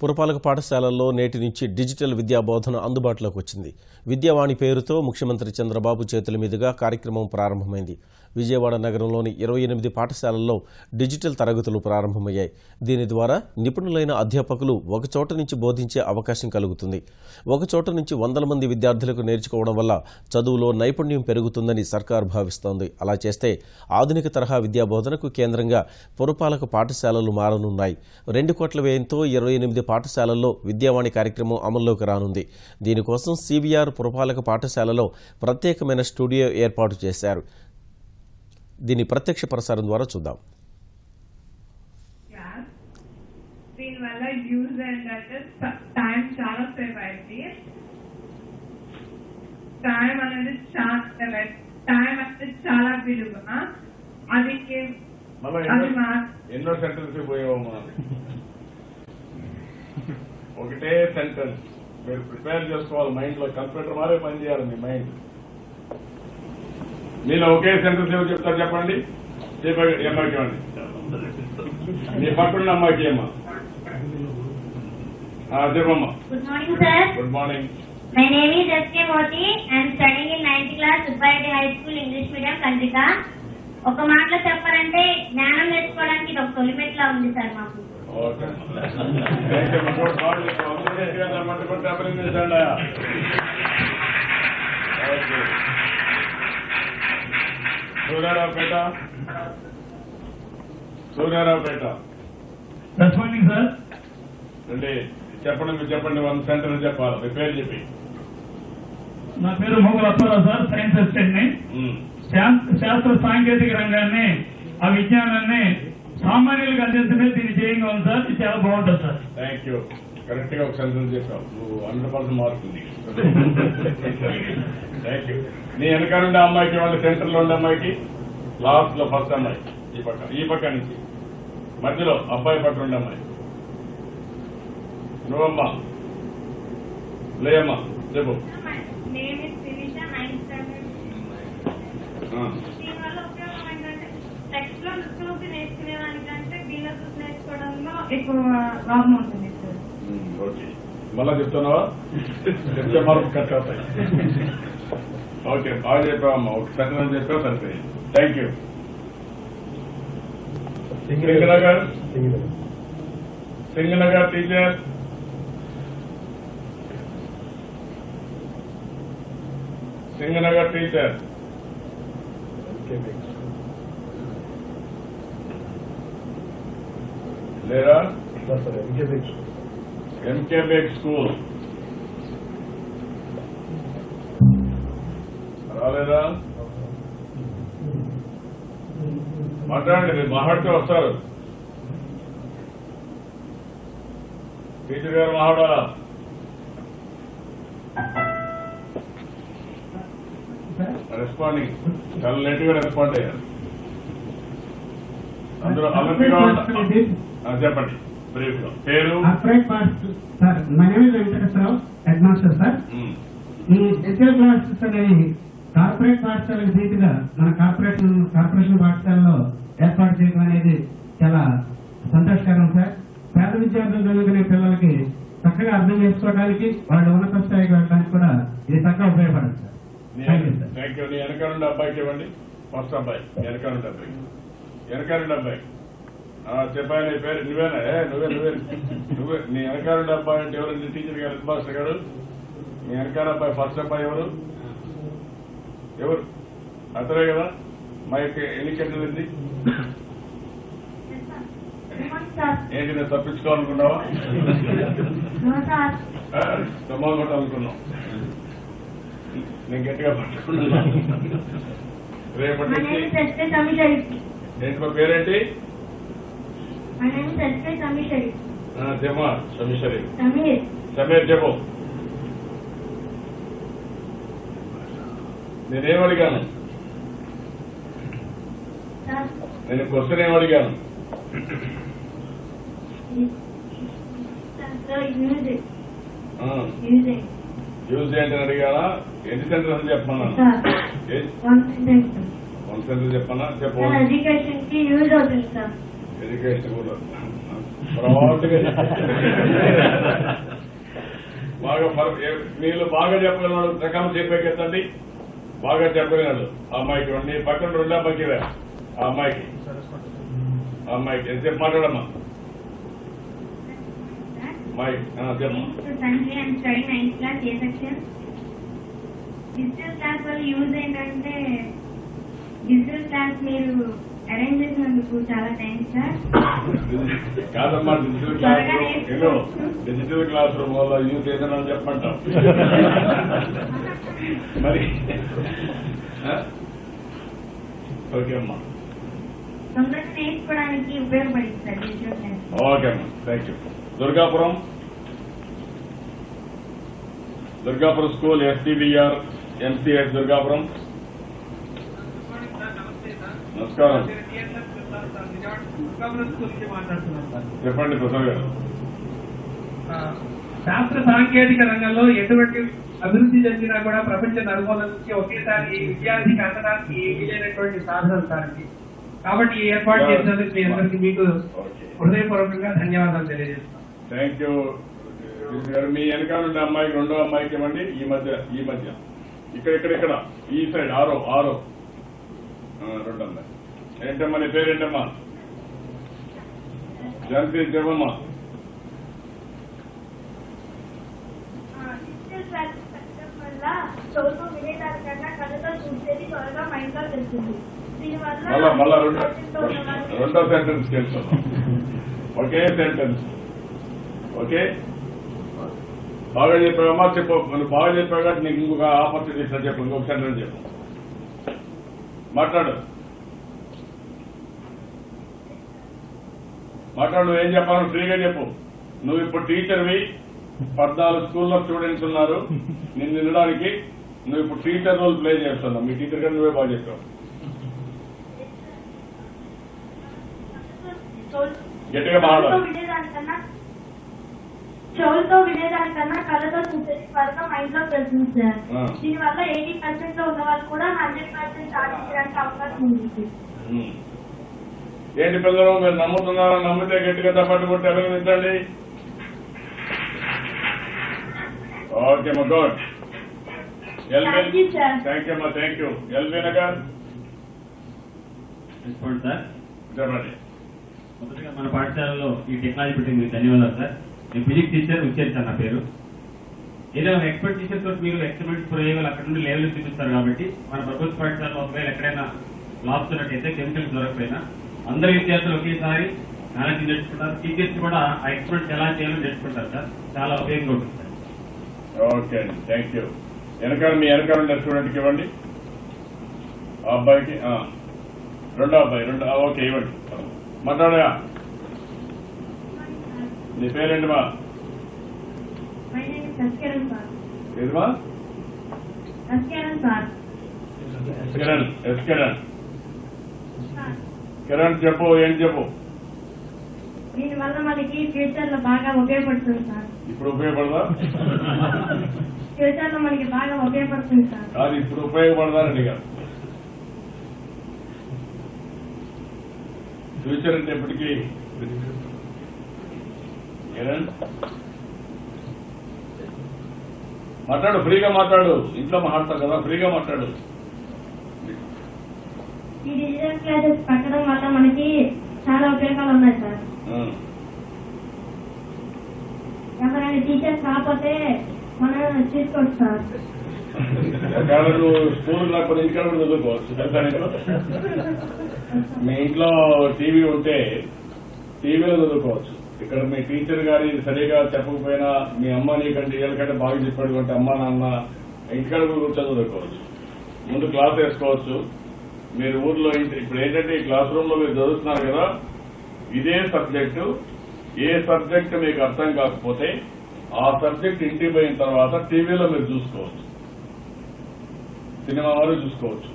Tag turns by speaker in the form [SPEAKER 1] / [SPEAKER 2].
[SPEAKER 1] పురపాలక పాఠశాలల్లో నేటి నుంచి డిజిటల్ విద్యా బోధన అందుబాటులోకి వచ్చింది. విద్యావాణి పేరుతో ముఖ్యమంత్రి చంద్రబాబు చేతుల మీదుగా కార్యక్రమం ప్రారంభమైంది. విజయవాడ నగరంలోని 28 పాఠశాలల్లో డిజిటల్ తరగతులు ప్రారంభమయ్యాయి. దీని ద్వారా నిపుణులైన అధ్యాపకులు ఒకచోట నుంచి బోధించే అవకాశం కలుగుతుంది. ఒకచోట నుంచి వందల మంది విద్యార్థులకు నేర్చుకోవడం వల్ల చదువులో నైపుణ్యం పెరుగుతుందని సర్కారు భావిస్తోంది. అలా చేస్తే ఆధునిక తరహా విద్యా బోధనకు కేంద్రంగా పురపాలక పాఠశాలలు మారనున్నాయి. 2 కోట్ల వ్యయంతో 28 పాఠశాలల్లో విద్యావాణి కార్యక్రమం అమల్లోకి రానుంది. దీనికోసం సివిఆర్ పురపాలక పాఠశాలలో ప్రత్యేకమైన స్టూడియో ఏర్పాటు చేశారు. దీని ప్రత్యక్ష ప్రసారం ద్వారా చూద్దాం.
[SPEAKER 2] దీనివల్ల యూజ్ ఏంటంటే టైం చాలా సేవ్ అయింది. టైం అనేది చాలా విలువ. అది
[SPEAKER 3] ఎన్నో సెంటెన్స్ పోయాము. ఒకటే సెంటెన్స్ మీరు ప్రిపేర్ చేసుకోవాలి. మైండ్ లో కంప్యూటర్ మారే పని చేయాలి. మీ మైండ్ నేను ఒకే సెంటెన్స్ ఏమో చెప్తారు చెప్పండి. అమ్మాయికి ఇవ్వండి. మీ పక్కన అమ్మాయికి ఏమా చెప్పమ్మా.
[SPEAKER 4] Good morning, sir.
[SPEAKER 3] Good morning.
[SPEAKER 4] My name is S.K. Moti. I am studying in 9th class, Subbayati High School, English Medium, Kantrika. ఒక మాటలో చెప్పాలంటే జ్ఞానం నేర్చుకోవడానికి ఇది ఒక తొలిమెట్లా ఉంది సార్ మాకు.
[SPEAKER 3] సూర్యారావుపేట.
[SPEAKER 5] Good morning sir.
[SPEAKER 3] రండి చెప్పండి. మీరు చెప్పండి. 1 సెంటెన్స్ చెప్పాలి. మీ పేరు చెప్పి.
[SPEAKER 5] నా పేరు Mogali Apparao sir. Science assistant ని. శాస్త్ర సాంకేతిక రంగాన్ని ఆ విజ్ఞానాన్ని సామాన్యులకు అందించడమే దీని ధ్యేయంగా ఉంది సార్. ఇది చాలా బాగుంటుంది సార్.
[SPEAKER 3] Thank you. కరెక్ట్ గా ఒక సెంటెన్స్ చెప్పావు. నువ్వు 100% మార్క్ ఉంది. Thank you. నీ వెనక నుండి అమ్మాయికి ఇవ్వండి. సెంటర్ లో ఉండే అమ్మాయికి లాస్ట్ లో ఫస్ట్ అమ్మాయి ఈ పక్క నుంచి మధ్యలో అబ్బాయి పక్కన ఉండే అమ్మాయి. నువ్వమ్మా లేమ్మా చెప్పు.
[SPEAKER 2] దీనివల్ల ఉపయోగం ఏంటంటే టెక్స్ట్ లో చూసి నేర్చుకునేదానికంటే దీనిలో చూసి నేర్చుకోవడంలో ఎక్కువ లాభం ఉంటుంది సార్.
[SPEAKER 3] ఓకే. మళ్ళా చెప్తున్నావా? చెప్తే మార్పు కట్ అవుతాయి. ఓకే బాగా చెప్పావమ్మా. ఒక సెంటెన్స్ చెప్పావు సరిపోయి. Thank you. Singanagar teacher. Singanagar teacher. లేరా? ఎంకే బేక్ స్కూల్ రాలేదా? మాట్లాడండి. మీరు మాట్లాడితే వస్తారు. టీచర్ గారు మాట్లాడాలా? రెస్పాండింగ్ చాలా లేట్ గా రెస్పాండ్ అయ్యారు. అందులో అలపిగా చెప్పండి బ్రీఫ్ గా. పేరు?
[SPEAKER 6] Sir my name is Venkateswararao, head master sir. ఈ డిజిటల్ క్లాసెస్ అనేవి కార్పొరేట్ పాఠశాలకు ధీటుగా మన కార్పొరేషన్ పాఠశాలలో ఏర్పాటు చేయడం అనేది చాలా సంతోషకరం సార్. పేద విద్యార్థులు చదువుకునే పిల్లలకి చక్కగా అర్థం చేసుకోవడానికి, వాళ్ళు ఉన్నత స్థాయికి వెళ్ళడానికి కూడా ఇది చక్కగా ఉపయోగపడుతుంది సార్.
[SPEAKER 3] Thank you. నీ వెనక నుండి అబ్బాయికి ఇవ్వండి. ఫస్ట్ అబ్బాయి వెనక నుండి అబ్బాయి చెప్పాయి. నీ పేరు నువ్వేనా? నువ్వే. నీ వెనక నుండి అబ్బాయి అంటే ఎవరు? నీ టీచర్ గారు, హెడ్ మాస్టర్ గారు. మీ వెనకాల అబ్బాయి ఫస్ట్ అబ్బాయి ఎవరు? అతనే కదా. మైక్ ఎన్ని గంటలుంది? ఏంటి నేను తప్పించుకోవాలనుకున్నావా? దమ్మా కొట్టాలనుకున్నావు. నేను గట్టిగా పట్టుకున్నా. రేపటి నుంచి ఏంటి మా పేరేంటి? జమా సమీర్. చెప్పు. నేనేం అడిగాను? నేను క్వశ్చన్ ఏం అడిగాను? యూజ్ ఏంటని అడిగానా? ఎన్ని సెంటెన్స్ చెప్పమన్నా? 1 సెంటెన్స్ చెప్పనా? చెప్పు.
[SPEAKER 4] ఎడ్యుకేషన్ కి యూజ్ అవుతుంది సార్.
[SPEAKER 3] ఎడ్యుకేషన్ కూడా బ్రాడ్గా మీరు బాగా చెప్పగలవాడు ప్రకారం చెప్పేకెత్తండి. బాగా చెప్పగలడు ఆ అమ్మాయికి నీ పక్కన రెండో అమ్మాయికి ఆ అమ్మాయికి ఎంతసేపు మాట్లాడమ్మా అమ్మాయి
[SPEAKER 2] డిజిటల్ క్లాస్ వల్ల యూజ్ ఏంటంటే డిజిటల్ క్లాస్ మీరు అరేంజ్ చేసినందుకు చాలా థ్యాంక్స్ సార్.
[SPEAKER 3] కాదమ్మా డిజిటల్ క్లాస్ రూమ్ వల్ల యూజ్ ఏదైనా చెప్పమంటాం మరి. ఓకే అమ్మా
[SPEAKER 2] తొందరగా నేర్చుకోవడానికి ఉపయోగపడింది సార్ డిజిటల్ క్లాస్.
[SPEAKER 3] ఓకే అమ్మా thank you. Durgapuram school STBR MCH Durgapuram. నమస్కారం చెప్పండి ప్రసాద్ గారు.
[SPEAKER 7] శాస్త్ర సాంకేతిక రంగంలో ఎటువంటి అభివృద్ధి చెందినా కూడా ప్రపంచ నలుమూలల నుంచి ఒకేసారి విద్యార్థికి అందడానికి ఏమీ లేనటువంటి సాధనం సార్. కాబట్టి ఈ ఏర్పాటు చేసినందుకు మీ అందరికీ మీకు హృదయపూర్వకంగా ధన్యవాదాలు తెలియజేస్తాను.
[SPEAKER 3] థ్యాంక్ యూ గారు. మీ వెనకాల ఉండే అమ్మాయికి రెండో అమ్మాయికి ఇవ్వండి. ఈ మధ్య ఇక్కడ ఈ సైడ్ ఆరో రెండో అమ్మాయి. ఏంటమ్మా నీ పేరేంటమ్మా? జయంతి చెప్పమ్మా.
[SPEAKER 2] డిజిటల్ క్లాస్ పెట్టడం వల్ల చదువుతూ వినేదానికన్నా కళ్ళతో చూసేది త్వరగా మైండ్ లో తెలుస్తుంది.
[SPEAKER 3] మళ్ళా రెండో సెంటెన్స్ తెలుసుకున్నాం. ఒకే సెంటెన్స్. ఓకే బాగా చెప్పావమ్మా. చెప్పు నువ్వు బాగా చెప్పావు కాబట్టి నీకు ఇంకొక ఆపర్చునిటీ ఇస్తా. చెప్పు ఇంకొక సెంటెన్స్ చెప్పు. మాట్లాడు నువ్వేం చెప్పాలని ఫ్రీగా చెప్పు. నువ్వు ఇప్పుడు టీచర్వి, 14 స్కూల్లో స్టూడెంట్స్ ఉన్నారు నిన్ను వినడానికి. నువ్వు ఇప్పుడు టీచర్ రోల్ ప్లే చేస్తున్నావు. మీ టీచర్ గారు నువ్వే బాగా చెప్పావు. గట్టిగా మాట్లాడాలి.
[SPEAKER 2] చెవులతో వినేదానికన్నా కళ్ళతో చూసేది త్వరగా మైండ్ లో తెలుస్తుంది సార్. దీనివల్ల 80% లో ఉన్న వాళ్ళు కూడా 100% సాధించడానికి అవకాశం ఉంది.
[SPEAKER 3] ఏంటి పిల్లలు మీరు నమ్ముతున్నారా? నమ్మితే గట్టిగా తప్పట్టు కొట్టి అభినందించండి. ఓకే మా గుడ్. థ్యాంక్ యూ అమ్మా. Thank you. LB Nagar
[SPEAKER 8] sir.
[SPEAKER 3] చెప్పండి.
[SPEAKER 8] మొదటిగా మన పాఠశాలలో ఈ టెక్నాలజీ పెట్టింది ధన్యవాదాలు సార్. నేను ఫిజిక్స్ టీచర్ వచ్చేది సార్ నా పేరు. ఏదో ఎక్స్పర్ట్ టీచర్ తోటి మీరు ఎక్స్పెరిమెంట్స్ ప్రయోగాలు అక్కడ నుండి లెవెల్ చూపిస్తారు కాబట్టి మన ప్రభుత్వ పాఠశాలలో ఒకవేళ ఎక్కడైనా లాబ్స్ ఉన్నట్టయితే కెమికల్స్ దొరకపోయినా అందరు విద్యార్థులు ఒకేసారి నాలెడ్జ్ నేర్చుకుంటారు. టీచర్స్ కూడా ఆ ఎక్స్పెరిమెంట్స్ ఎలా చేయాలో నేర్చుకుంటారు సార్. చాలా ఉపయోగంగా ఉంటుంది సార్.
[SPEAKER 3] ఓకే అండి థ్యాంక్ యూ. మీ వెనకాల ఉండే స్టూడెంట్కి ఇవ్వండి. ఆ అబ్బాయికి రెండో అబ్బాయి ఓకే ఇవ్వండి. మాట్లాడయా. నీ పేరేంటి మా? ఏదిమా? కిరణ్ చెప్పు. ఏంటి చెప్పు.
[SPEAKER 2] దీనివల్ల మనకి ఫ్యూచర్ లో బాగా ఉపయోగపడుతుంది సార్.
[SPEAKER 3] ఇప్పుడు ఉపయోగపడదా?
[SPEAKER 2] ఫ్యూచర్ లో మనకి బాగా ఉపయోగపడుతుంది సార్.
[SPEAKER 3] కాదు ఇప్పుడు ఉపయోగపడదానండి కాదు. ఫ్యూచర్ అంటే ఎప్పటికీ మాట్లాడు. ఫ్రీగా మాట్లాడు. ఇంట్లో మాట్లాడతావు కదా ఫ్రీగా మాట్లాడు.
[SPEAKER 2] ఈ డిజిటల్ క్లాసెస్ పెట్టడం వల్ల మనకి చాలా ఉపయోగాలు ఉన్నాయి సార్. ఎవరైనా టీచర్స్ కాకపోతే మనం తీసుకోవచ్చు సార్.
[SPEAKER 3] స్కూల్ లేకపోతే ఇంటికాడ కూడా చదువుకోవచ్చు. మీ ఇంట్లో టీవీ ఉంటే టీవీలో చదువుకోవచ్చు. ఇక్కడ మీ టీచర్ గారి సరిగా చెప్పకపోయినా మీ అమ్మ నీకంటే వీళ్ళకంటే బాగా చెప్పాడు అంటే అమ్మ నాన్న ఇంటికాడ కూడా చదువుకోవచ్చు. ముందు క్లాస్ వేసుకోవచ్చు. మీరు ఊర్లో ఇప్పుడు ఏంటంటే ఈ క్లాస్ రూమ్ లో మీరు చదువుతున్నారు కదా, ఇదే సబ్జెక్టు ఏ సబ్జెక్ట్ మీకు అర్థం కాకపోతే ఆ సబ్జెక్ట్ ఇంటికి పోయిన తర్వాత టీవీలో మీరు చూసుకోవచ్చు. సినిమా వారు చూసుకోవచ్చు.